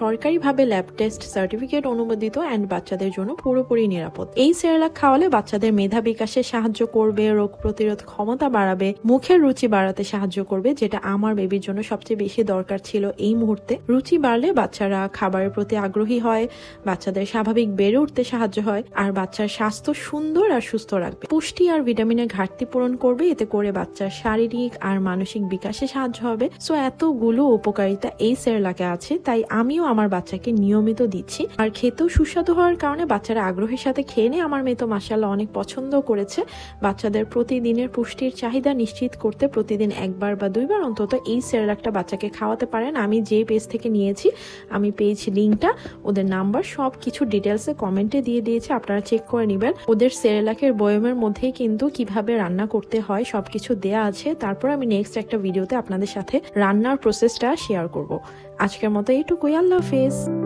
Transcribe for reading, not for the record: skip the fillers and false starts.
সরকারিভাবে lab test certificate অনুমোদিত and বাচ্চাদের জন্য পুরোপুরি নিরাপদ। এই সেরেলাক খাওয়ালে বাচ্চাদের মেধা বিকাশে সাহায্য করবে, রোগ প্রতিরোধ ক্ষমতা বাড়াবে, মুখের রুচি বাড়াতে সাহায্য করবে, যেটা আমার বেবির জন্য সবচেয়ে বেশি দরকার ছিল এই মুহূর্তে। রুচি বাড়লে বাচ্চারা খাবারের প্রতি আগ্রহী হয়, বাচ্চাদের স্বাভাবিক বেড়ে উঠতে সাহায্য হয়, আর বাচ্চার স্বাস্থ্য সুন্দর আর সুস্থ রাখবে। পুষ্টি আর ভিটামিনের ঘাটতি পূরণ করবে, এতে করে বাচ্চার শারীরিক আর মানসিক বিকাশে সাহায্য হবে। সো এতগুলো উপকারিতা এই সেরেলাকে আছে, তাই আমিও আমার বাচ্চাকে নিয়মিত দিচ্ছি। আর খেতেও সুস্বাদু হওয়ার কারণে বাচ্চারা আগ্রহের সাথে খেয়ে নেয়। আমার মেয়ে তো মাশাআল্লাহ অনেক পছন্দ করেছে। বাচ্চাদের প্রতিদিনের পুষ্টির চাহিদা নিশ্চিত করতে প্রতিদিন 1 বার বা 2 বার অন্তত এই সেরেলাকটা বাচ্চাকে খাওয়াতে পারেন। আমি যে পেজ থেকে নিয়েছি, আমি পেজ লিঙ্কটা, ওদের নাম্বার, সব কিছু ডিটেলসে কমেন্টে দিয়ে দিয়েছি, আপনারা চেক করে নেবেন। ওদের সেরেলাকের বয়মের মধ্যেই কিন্তু কিভাবে রান্না করতে হয় সবকিছু দেয়া আছে। তারপর আমি নেক্সট একটা ভিডিওতে আপনাদের সাথে রান্নার প্রসেসটা শেয়ার করব। আজকের মতো এইটুকুই। আল্লাহ হাফেজ।